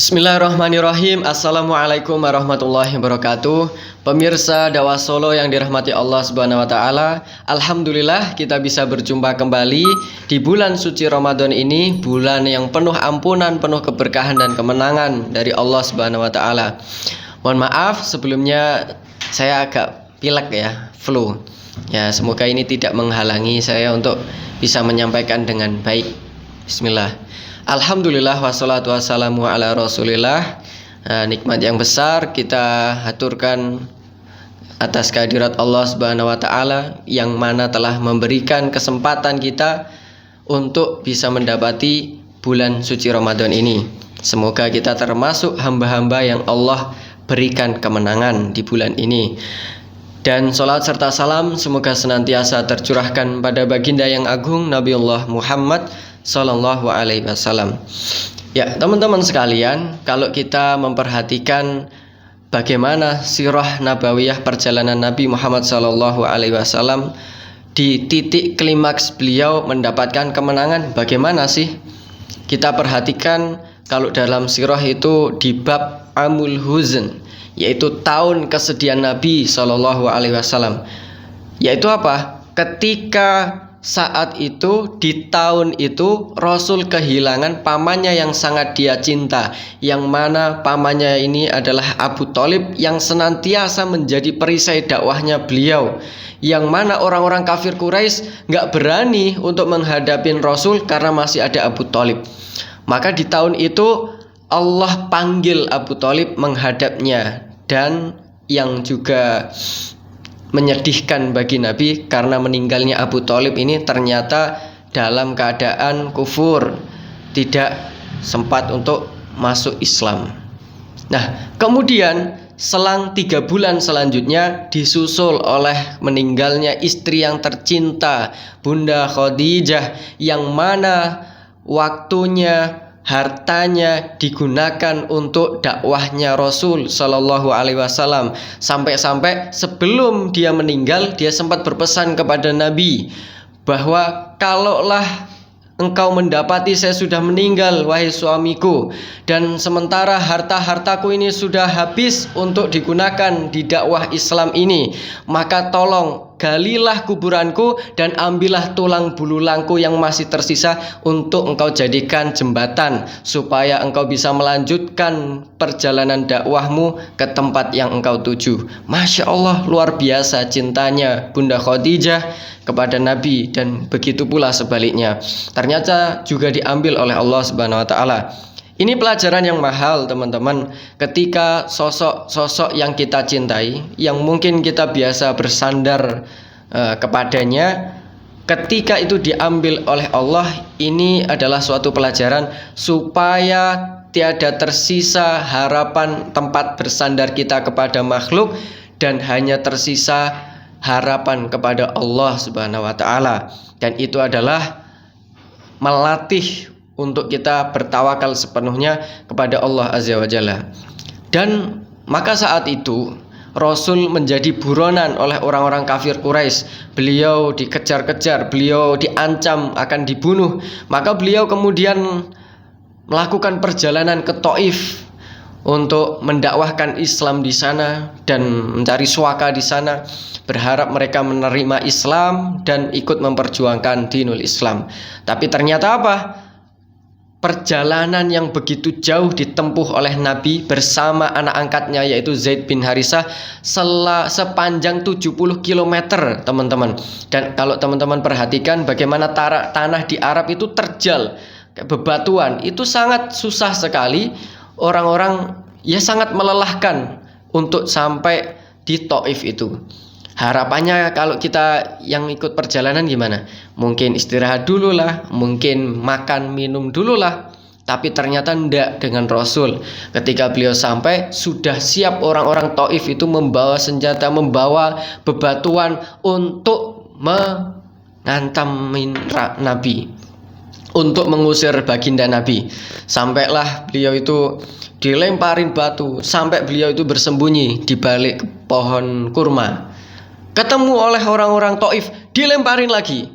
Bismillahirrahmanirrahim. Assalamualaikum warahmatullahi wabarakatuh. Pemirsa Dakwah Solo yang dirahmati Allah Subhanahu wa taala, alhamdulillah kita bisa berjumpa kembali di bulan suci Ramadan ini, bulan yang penuh ampunan, penuh keberkahan dan kemenangan dari Allah Subhanahu wa taala. Mohon maaf sebelumnya saya agak pilek ya, flu. Ya, semoga ini tidak menghalangi saya untuk bisa menyampaikan dengan baik. Bismillah. Alhamdulillah wassalatu wassalamu ala rasulillah. Nikmat yang besar kita haturkan atas kehadirat Allah Subhanahu wa taala yang mana telah memberikan kesempatan kita untuk bisa mendapati bulan suci Ramadan ini. Semoga kita termasuk hamba-hamba yang Allah berikan kemenangan di bulan ini. Dan salat serta salam semoga senantiasa tercurahkan pada baginda yang agung Nabiullah Muhammad Sallallahu alaihi wasallam. Ya, teman-teman sekalian, kalau kita memperhatikan bagaimana sirah nabawiyah perjalanan Nabi Muhammad Sallallahu alaihi wasallam di titik klimaks beliau mendapatkan kemenangan, bagaimana sih? Kita perhatikan kalau dalam sirah itu di bab Amul Huzn, yaitu tahun kesedihan Nabi Sallallahu alaihi wasallam. Yaitu apa? Ketika saat itu, di tahun itu, Rasul kehilangan pamannya yang sangat dia cinta, yang mana pamannya ini adalah Abu Thalib yang senantiasa menjadi perisai dakwahnya beliau, yang mana orang-orang kafir Quraisy gak berani untuk menghadapi Rasul karena masih ada Abu Thalib. Maka di tahun itu Allah panggil Abu Thalib menghadapnya, dan yang juga menyedihkan bagi Nabi karena meninggalnya Abu Thalib ini ternyata dalam keadaan kufur, tidak sempat untuk masuk Islam. Nah, kemudian selang 3 bulan selanjutnya disusul oleh meninggalnya istri yang tercinta, Bunda Khadijah, yang mana waktunya, hartanya digunakan untuk dakwahnya Rasul Shallallahu alaihi wasallam. Sampai-sampai sebelum dia meninggal, dia sempat berpesan kepada Nabi bahwa kalaulah engkau mendapati saya sudah meninggal, wahai suamiku, dan sementara harta-hartaku ini sudah habis untuk digunakan di dakwah Islam ini, maka tolong galilah kuburanku dan ambillah tulang bululangku yang masih tersisa untuk engkau jadikan jembatan supaya engkau bisa melanjutkan perjalanan dakwahmu ke tempat yang engkau tuju. Masya Allah, luar biasa cintanya Bunda Khadijah kepada Nabi, dan begitu pula sebaliknya. Ternyata juga diambil oleh Allah Subhanahu wa taala. Ini pelajaran yang mahal, teman-teman. Ketika sosok-sosok yang kita cintai, yang mungkin kita biasa bersandar kepadanya, ketika itu diambil oleh Allah, ini adalah suatu pelajaran supaya tiada tersisa harapan tempat bersandar kita kepada makhluk, dan hanya tersisa harapan kepada Allah Subhanahu wa taala. Dan itu adalah melatih untuk kita bertawakal sepenuhnya kepada Allah Azza wa Jalla. Dan maka saat itu Rasul menjadi buronan oleh orang-orang kafir Quraisy. Beliau dikejar-kejar, beliau diancam akan dibunuh. Maka beliau kemudian melakukan perjalanan ke Thaif untuk mendakwahkan Islam di sana dan mencari suaka di sana, berharap mereka menerima Islam dan ikut memperjuangkan dinul Islam. Tapi ternyata apa? Perjalanan yang begitu jauh ditempuh oleh Nabi bersama anak angkatnya yaitu Zaid bin Harisah sepanjang 70 km, teman-teman. Dan kalau teman-teman perhatikan bagaimana tanah di Arab itu terjal, bebatuan, itu sangat susah sekali. Orang-orang ya sangat melelahkan untuk sampai di Thaif itu. Harapannya kalau kita yang ikut perjalanan gimana? Mungkin istirahat dulu lah, mungkin makan minum dulu lah. Tapi ternyata tidak dengan Rasul. Ketika beliau sampai, sudah siap orang-orang Thaif itu membawa senjata, membawa bebatuan untuk menghantam Nabi, untuk mengusir baginda Nabi. Sampailah beliau itu dilemparin batu sampai beliau itu bersembunyi di balik pohon kurma. Ketemu oleh orang-orang Thaif, dilemparin lagi.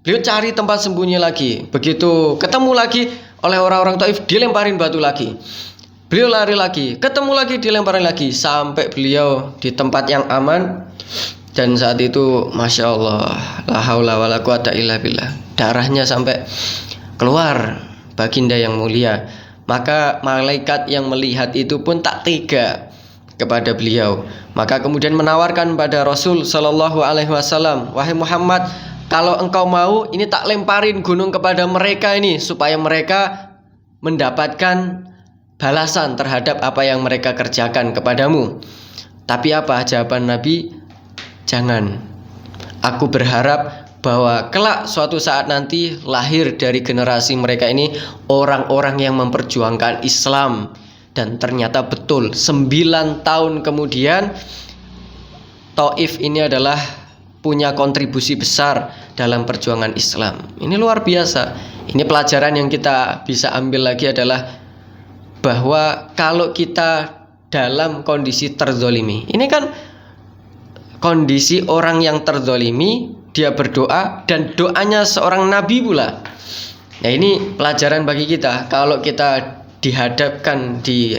Beliau cari tempat sembunyi lagi. Begitu ketemu lagi oleh orang-orang Thaif, dilemparin batu lagi. Beliau lari lagi, ketemu lagi, dilemparin lagi, sampai beliau di tempat yang aman. Dan saat itu Masya Allah, la haula wala quwata illa billah, darahnya sampai keluar, baginda yang mulia. Maka malaikat yang melihat itu pun tak tega kepada beliau. Maka kemudian menawarkan pada Rasul Shallallahu Alaihi Wasallam, wahai Muhammad, kalau engkau mau, ini tak lemparin gunung kepada mereka ini, supaya mereka mendapatkan balasan terhadap apa yang mereka kerjakan kepadamu. Tapi apa jawaban Nabi? Jangan. Aku berharap bahwa kelak suatu saat nanti lahir dari generasi mereka ini orang-orang yang memperjuangkan Islam. Dan ternyata betul, 9 tahun kemudian Taif ini adalah punya kontribusi besar dalam perjuangan Islam. Ini luar biasa. Ini pelajaran yang kita bisa ambil lagi adalah bahwa kalau kita dalam kondisi terzolimi, ini kan kondisi orang yang terzolimi, dia berdoa dan doanya seorang nabi pula. Nah, ini pelajaran bagi kita. Kalau kita dihadapkan di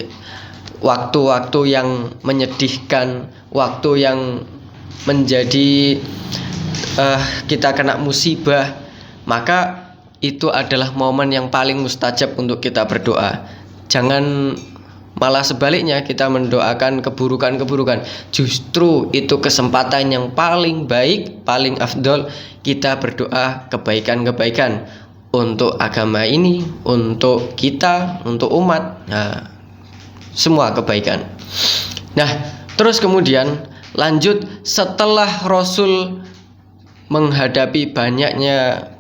waktu-waktu yang menyedihkan, waktu yang menjadi kita kena musibah, maka itu adalah momen yang paling mustajab untuk kita berdoa. Jangan malah sebaliknya kita mendoakan keburukan-keburukan. Justru itu kesempatan yang paling baik, paling afdol kita berdoa kebaikan-kebaikan untuk agama ini, untuk kita, untuk umat. Nah, semua kebaikan. Nah, terus kemudian lanjut, setelah Rasul menghadapi banyaknya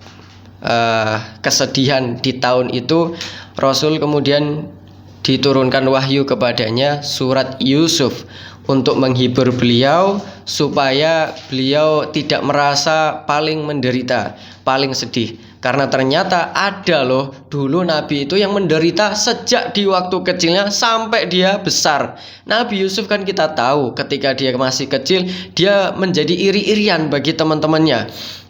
kesedihan di tahun itu, Rasul kemudian diturunkan wahyu kepadanya surat Yusuf untuk menghibur beliau supaya beliau tidak merasa paling menderita, paling sedih. Karena ternyata ada loh dulu Nabi itu yang menderita sejak di waktu kecilnya sampai dia besar. Nabi Yusuf kan kita tahu ketika dia masih kecil dia menjadi iri-irian bagi teman-temannya.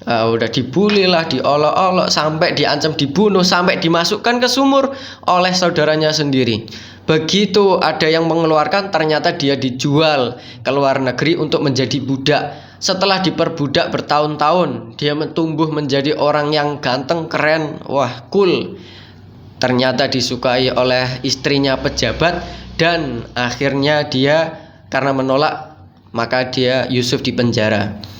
Udah dibully lah, diolok-olok, sampai diancam dibunuh, sampai dimasukkan ke sumur oleh saudaranya sendiri. Begitu ada yang mengeluarkan, ternyata dia dijual ke luar negeri untuk menjadi budak. Setelah diperbudak bertahun-tahun, dia tumbuh menjadi orang yang ganteng, keren, wah cool. Ternyata disukai oleh istrinya pejabat, dan akhirnya dia karena menolak, maka dia Yusuf dipenjara.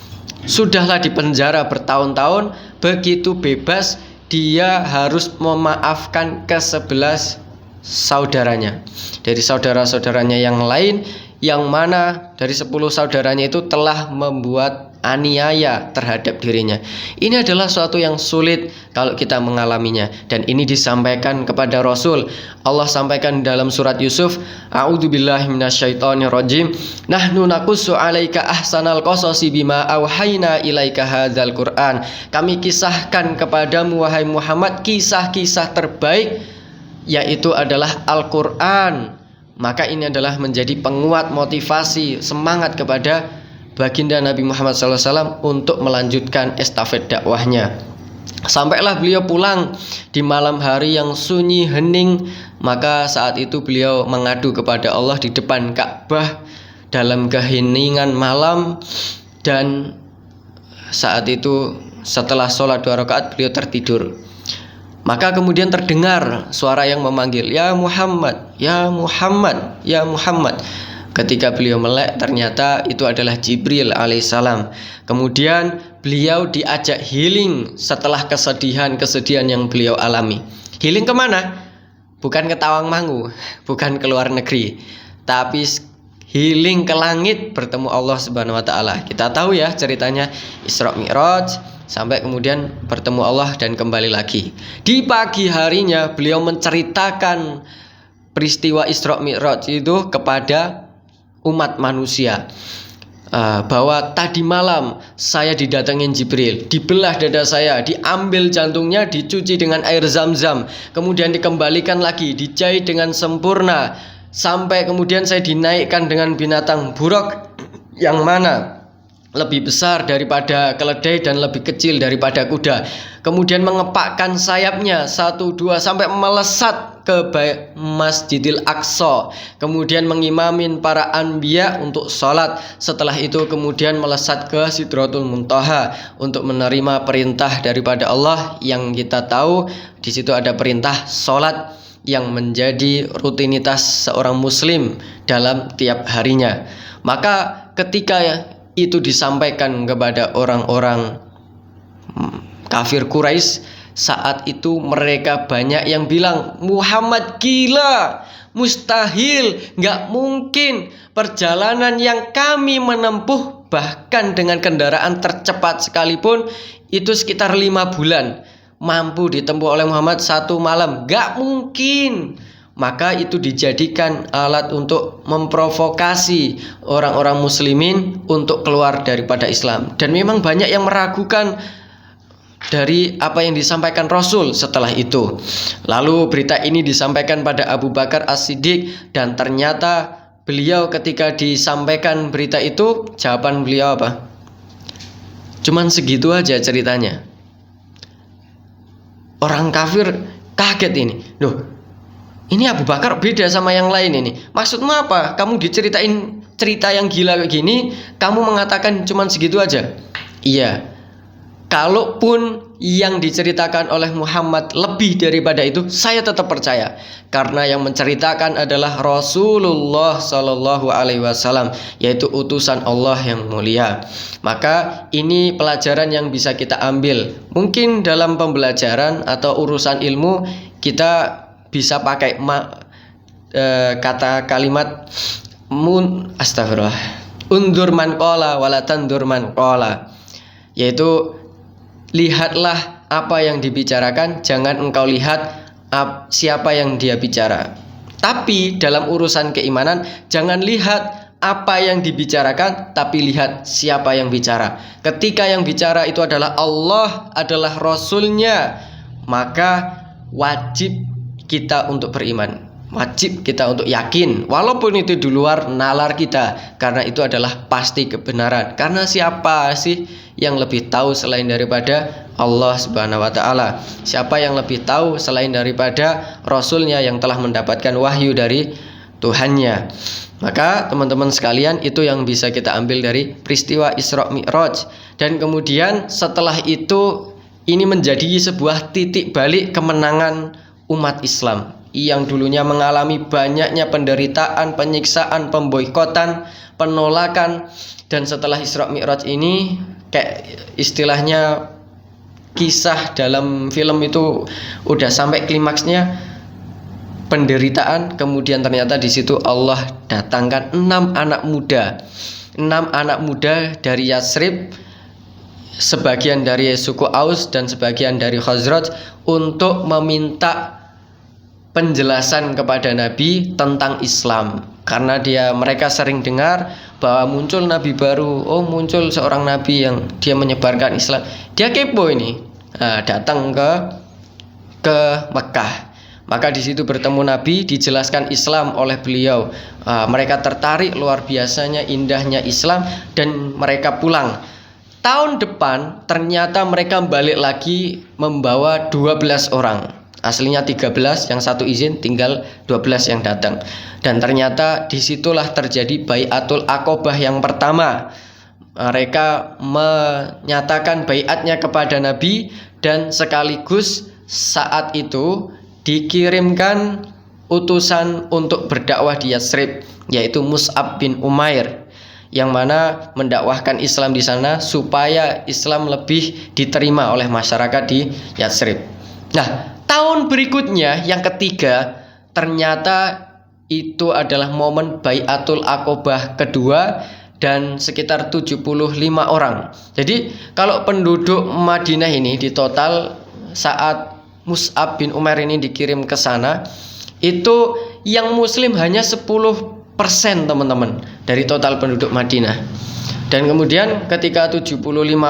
Sudahlah dipenjara bertahun-tahun, begitu bebas dia harus memaafkan ke-11 saudaranya. Dari saudara-saudaranya yang lain, yang mana dari 10 saudaranya itu telah membuat aniaya terhadap dirinya. Ini adalah suatu yang sulit kalau kita mengalaminya, dan ini disampaikan kepada Rasul. Allah sampaikan dalam surat Yusuf, a'udzubillahi minasyaitonirrajim, nahnu naqussu 'alaika ahsanal qasasi bima auhayna ilaika hadzal Qur'an. Kami kisahkan kepadamu wahai Muhammad kisah-kisah terbaik, yaitu adalah Al-Qur'an. Maka ini adalah menjadi penguat motivasi semangat kepada baginda Nabi Muhammad SAW untuk melanjutkan estafet dakwahnya. Sampailah beliau pulang di malam hari yang sunyi hening. Maka saat itu beliau mengadu kepada Allah di depan Ka'bah dalam keheningan malam. Dan saat itu setelah sholat 2 rakaat beliau tertidur. Maka kemudian terdengar suara yang memanggil, ya Muhammad, ya Muhammad, ya Muhammad. Ketika beliau melek, ternyata itu adalah Jibril alaihissalam. Kemudian beliau diajak healing setelah kesedihan yang beliau alami. Healing kemana? Bukan ke Tawangmangu, bukan ke luar negeri, tapi healing ke langit bertemu Allah Subhanahu wa taala. Kita tahu ya ceritanya Isra Mi'raj, sampai kemudian bertemu Allah dan kembali lagi. Di pagi harinya beliau menceritakan peristiwa Isra Mi'raj itu kepada umat manusia, bahwa tadi malam saya didatengin Jibril, dibelah dada saya, diambil jantungnya, dicuci dengan air zam-zam, kemudian dikembalikan lagi, dijahit dengan sempurna, sampai kemudian saya dinaikkan dengan binatang buruk, yang mana lebih besar daripada keledai dan lebih kecil daripada kuda. Kemudian mengepakkan sayapnya 1, 2 sampai melesat ke Masjidil Aqsa. Kemudian mengimamin para anbiya untuk sholat. Setelah itu kemudian melesat ke Sidratul Muntaha untuk menerima perintah daripada Allah, yang kita tahu di situ ada perintah sholat yang menjadi rutinitas seorang muslim dalam tiap harinya. Maka ketika itu disampaikan kepada orang-orang kafir Quraisy, saat itu mereka banyak yang bilang, Muhammad gila, mustahil, nggak mungkin perjalanan yang kami menempuh bahkan dengan kendaraan tercepat sekalipun itu sekitar 5 bulan mampu ditempuh oleh Muhammad 1 malam, nggak mungkin. Maka itu dijadikan alat untuk memprovokasi orang-orang muslimin untuk keluar daripada Islam. Dan memang banyak yang meragukan dari apa yang disampaikan Rasul setelah itu. Lalu berita ini disampaikan pada Abu Bakar As-Siddiq, dan ternyata beliau ketika disampaikan berita itu, jawaban beliau apa? Cuman segitu aja ceritanya. Orang kafir kaget ini. Loh, ini Abu Bakar beda sama yang lain ini. Maksudmu apa? Kamu diceritain cerita yang gila kayak gini, kamu mengatakan cuman segitu aja? Iya. Kalaupun yang diceritakan oleh Muhammad lebih daripada itu, saya tetap percaya. Karena yang menceritakan adalah Rasulullah Shallallahu Alaihi Wasallam, yaitu utusan Allah yang mulia. Maka ini pelajaran yang bisa kita ambil. Mungkin dalam pembelajaran atau urusan ilmu kita bisa pakai kata kalimat astagfirullah, undur man qala wala tandur man qala, yaitu lihatlah apa yang dibicarakan, jangan engkau lihat siapa yang dia bicara. Tapi dalam urusan keimanan, jangan lihat apa yang dibicarakan, tapi lihat siapa yang bicara. Ketika yang bicara itu adalah Allah, adalah Rasulnya, maka wajib kita untuk beriman, wajib kita untuk yakin, walaupun itu di luar nalar kita, karena itu adalah pasti kebenaran. Karena siapa sih yang lebih tahu selain daripada Allah Subhanahu wa Ta'ala? Siapa yang lebih tahu selain daripada Rasulnya yang telah mendapatkan wahyu dari Tuhannya? Maka teman-teman sekalian, itu yang bisa kita ambil dari peristiwa Isra Mi'raj. Dan kemudian setelah itu, ini menjadi sebuah titik balik kemenangan umat Islam yang dulunya mengalami banyaknya penderitaan, penyiksaan, pemboikotan, penolakan. Dan setelah Isra Mi'raj ini, kayak istilahnya kisah dalam film itu udah sampai klimaksnya, penderitaan. Kemudian ternyata di situ Allah datangkan 6 anak muda dari Yatsrib, sebagian dari suku Aus dan sebagian dari Khazraj, untuk meminta penjelasan kepada Nabi tentang Islam. Karena mereka sering dengar bahwa muncul Nabi baru, muncul seorang Nabi yang dia menyebarkan Islam. Dia kepo ini, datang ke Mekah. Maka di situ bertemu Nabi, dijelaskan Islam oleh beliau. Mereka tertarik, luar biasanya indahnya Islam, dan mereka pulang. Tahun depan ternyata mereka balik lagi membawa 12 orang. Aslinya 13, yang satu izin, tinggal 12 yang datang. Dan ternyata disitulah terjadi Bai'atul Aqobah yang pertama. Mereka menyatakan baiatnya kepada Nabi, dan sekaligus saat itu dikirimkan utusan untuk berdakwah di Yatsrib, yaitu Mus'ab bin Umair, yang mana mendakwahkan Islam di sana supaya Islam lebih diterima oleh masyarakat di Yatsrib. Nah, tahun berikutnya yang ketiga, ternyata itu adalah momen Bai'atul Aqobah kedua, dan sekitar 75 orang. Jadi kalau penduduk Madinah ini di total saat Mus'ab bin Umair ini dikirim ke sana, itu yang muslim hanya 10% teman-teman dari total penduduk Madinah. Dan kemudian ketika 75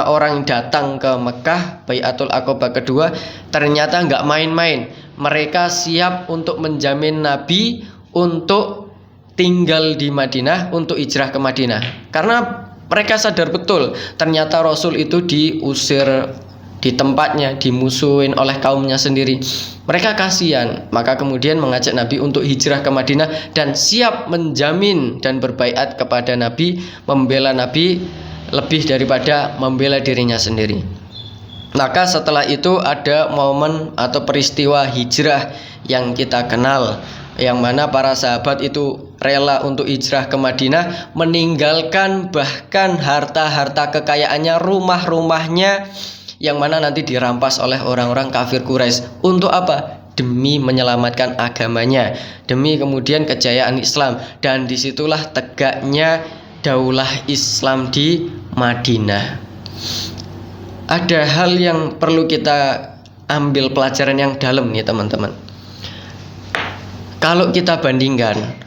orang datang ke Mekah, Bai'atul Aqobah kedua, ternyata nggak main-main. Mereka siap untuk menjamin Nabi untuk tinggal di Madinah, untuk hijrah ke Madinah. Karena Mereka sadar betul ternyata Rasul itu diusir di tempatnya, dimusuhin oleh kaumnya sendiri. Mereka kasihan, maka kemudian mengajak Nabi untuk hijrah ke Madinah dan siap menjamin dan berbaiat kepada Nabi, membela Nabi lebih daripada membela dirinya sendiri. Maka setelah itu ada momen atau peristiwa hijrah yang kita kenal, yang mana para sahabat itu rela untuk hijrah ke Madinah, meninggalkan bahkan harta-harta kekayaannya, rumah-rumahnya, yang mana nanti dirampas oleh orang-orang kafir Quraisy. Untuk apa? Demi menyelamatkan agamanya, demi kemudian kejayaan Islam. Dan disitulah tegaknya daulah Islam di Madinah. Ada hal yang perlu kita ambil pelajaran yang dalam nih teman-teman. Kalau kita bandingkan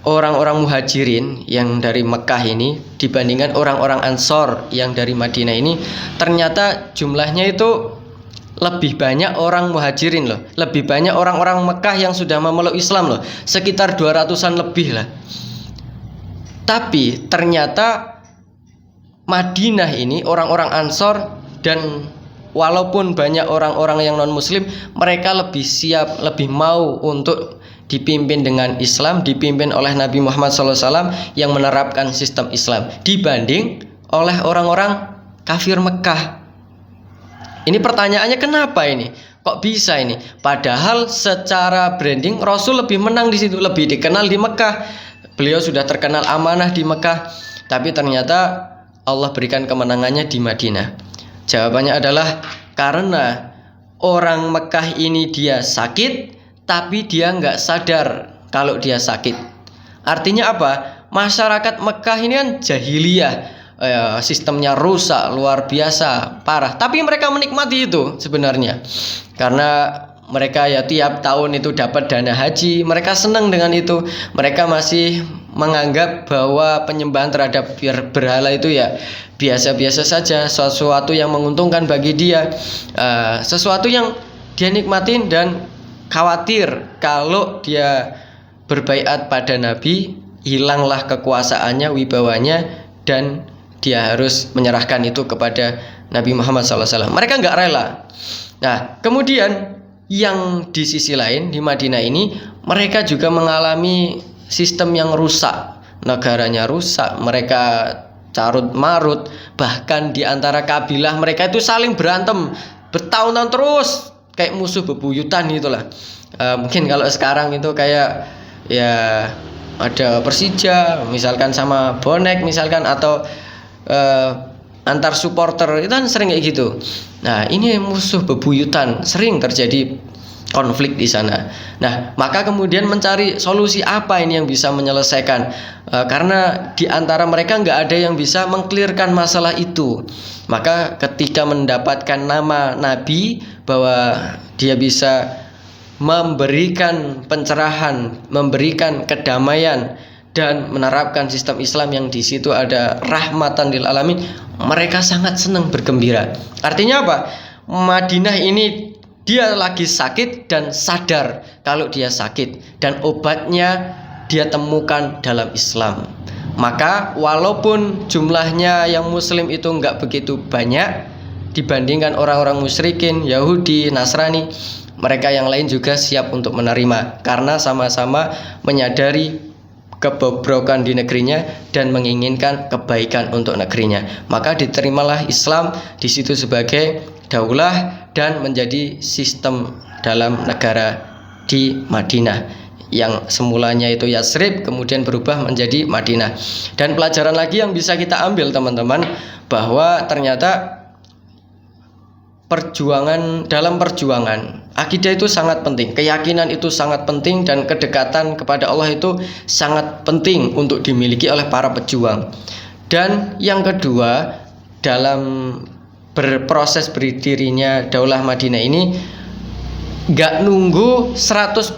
orang-orang muhajirin yang dari Mekah ini dibandingkan orang-orang Ansor yang dari Madinah ini, ternyata jumlahnya itu lebih banyak orang muhajirin loh, lebih banyak orang-orang Mekah yang sudah memeluk Islam loh, sekitar 200-an lebih lah. Tapi ternyata Madinah ini orang-orang Ansor, dan walaupun banyak orang-orang yang non muslim, mereka lebih siap, lebih mau untuk dipimpin dengan Islam, dipimpin oleh Nabi Muhammad SAW yang menerapkan sistem Islam dibanding oleh orang-orang kafir Mekah. Ini pertanyaannya, kenapa ini? Kok bisa ini? Padahal secara branding Rasul lebih menang di situ, lebih dikenal di Mekah. Beliau sudah terkenal amanah di Mekah, tapi ternyata Allah berikan kemenangannya di Madinah. Jawabannya adalah karena orang Mekah ini dia sakit, tapi dia nggak sadar kalau dia sakit. Artinya apa? Masyarakat Mekah ini kan jahiliyah, sistemnya rusak, luar biasa, parah. Tapi mereka menikmati itu sebenarnya, karena mereka ya tiap tahun itu dapat dana haji. Mereka senang dengan itu. Mereka masih menganggap bahwa penyembahan terhadap berhala itu ya biasa-biasa saja, sesuatu yang menguntungkan bagi dia, sesuatu yang dia nikmatin, dan khawatir kalau dia berbaiat pada Nabi, hilanglah kekuasaannya, wibawanya, dan dia harus menyerahkan itu kepada Nabi Muhammad SAW. Mereka nggak rela. Nah, kemudian yang di sisi lain di Madinah ini, mereka juga mengalami sistem yang rusak. Negaranya rusak, mereka carut marut, bahkan di antara kabilah mereka itu saling berantem bertahun-tahun terus, kayak musuh bebuyutan gitulah. Mungkin kalau sekarang itu kayak ya ada Persija misalkan sama bonek misalkan, atau antar supporter itu kan sering kayak gitu. Nah, ini musuh bebuyutan, sering terjadi konflik di sana. Nah, maka kemudian mencari solusi apa ini yang bisa menyelesaikan, karena di antara mereka nggak ada yang bisa mengklirkan masalah itu. Maka ketika mendapatkan nama Nabi, bahwa dia bisa memberikan pencerahan, memberikan kedamaian, dan menerapkan sistem Islam yang di situ ada rahmatan lil alamin, mereka sangat senang, bergembira. Artinya apa? Madinah ini dia lagi sakit dan sadar kalau dia sakit, dan obatnya dia temukan dalam Islam. Maka walaupun jumlahnya yang muslim itu nggak begitu banyak dibandingkan orang-orang musyrikin, Yahudi, Nasrani, mereka yang lain juga siap untuk menerima, karena sama-sama menyadari kebobrokan di negerinya dan menginginkan kebaikan untuk negerinya. Maka diterimalah Islam di situ sebagai daulah dan menjadi sistem dalam negara di Madinah, yang semulanya itu Yatsrib kemudian berubah menjadi Madinah. Dan pelajaran lagi yang bisa kita ambil teman-teman, bahwa ternyata dalam perjuangan akidah itu sangat penting, keyakinan itu sangat penting, dan kedekatan kepada Allah itu sangat penting untuk dimiliki oleh para pejuang. Dan yang kedua, dalam berproses berdirinya daulah Madinah ini, nggak nunggu 100%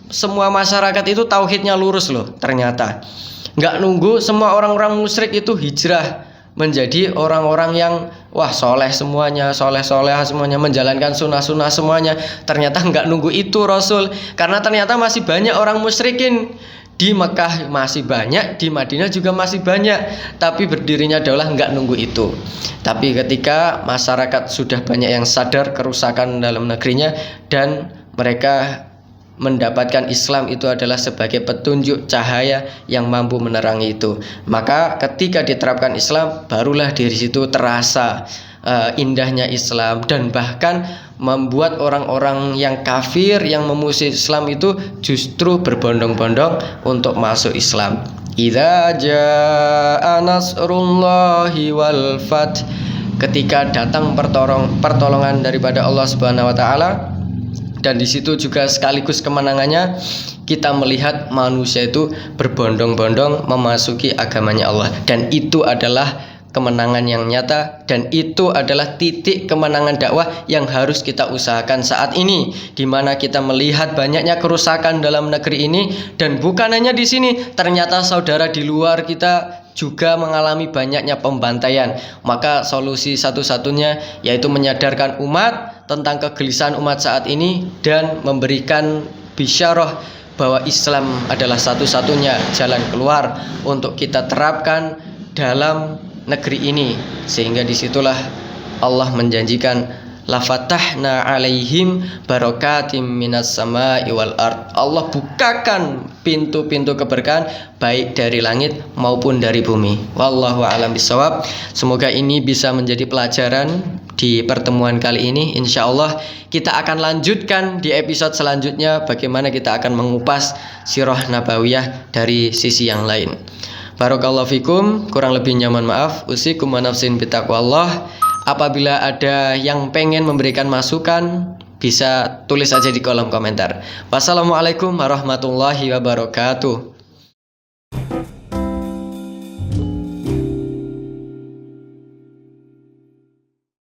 semua masyarakat itu tauhidnya lurus loh. Ternyata nggak nunggu semua orang-orang musyrik itu hijrah menjadi orang-orang yang wah soleh semuanya, soleh-soleh semuanya, menjalankan sunnah-sunnah semuanya. Ternyata nggak nunggu itu Rasul, karena ternyata masih banyak orang musyrikin Di Mekah masih banyak, di Madinah juga masih banyak, tapi berdirinya daulah nggak nunggu itu. Tapi ketika masyarakat sudah banyak yang sadar kerusakan dalam negerinya dan mereka mendapatkan Islam itu adalah sebagai petunjuk cahaya yang mampu menerangi itu, maka ketika diterapkan Islam, barulah dari situ terasa indahnya Islam, dan bahkan membuat orang-orang yang kafir yang memusuhi Islam itu justru berbondong-bondong untuk masuk Islam. Idza jaa nasrullahi wal fath, ketika datang pertolongan daripada Allah Subhanahu wa taala, dan di situ juga sekaligus kemenangannya, kita melihat manusia itu berbondong-bondong memasuki agamanya Allah, dan itu adalah kemenangan yang nyata, dan itu adalah titik kemenangan dakwah yang harus kita usahakan saat ini, di mana kita melihat banyaknya kerusakan dalam negeri ini. Dan bukan hanya di sini, ternyata saudara di luar kita juga mengalami banyaknya pembantaian. Maka solusi satu-satunya yaitu menyadarkan umat tentang kegelisahan umat saat ini dan memberikan bisyarah bahwa Islam adalah satu-satunya jalan keluar untuk kita terapkan dalam negeri ini, sehingga disitulah Allah menjanjikan la fatahna alaihim barakatim minas sama'i wal ard. Allah bukakan pintu-pintu keberkahan baik dari langit maupun dari bumi. Wallahu a'lam bishawab. Semoga ini bisa menjadi pelajaran di pertemuan kali ini. Insya Allah kita akan lanjutkan di episode selanjutnya bagaimana kita akan mengupas sirah nabawiyah dari sisi yang lain. Barakallahu fikum, kurang lebihnya mohon maaf. Usikum wa nafsin bitaqwallah. Apabila ada yang pengen memberikan masukan, bisa tulis aja di kolom komentar. Wassalamualaikum warahmatullahi wabarakatuh.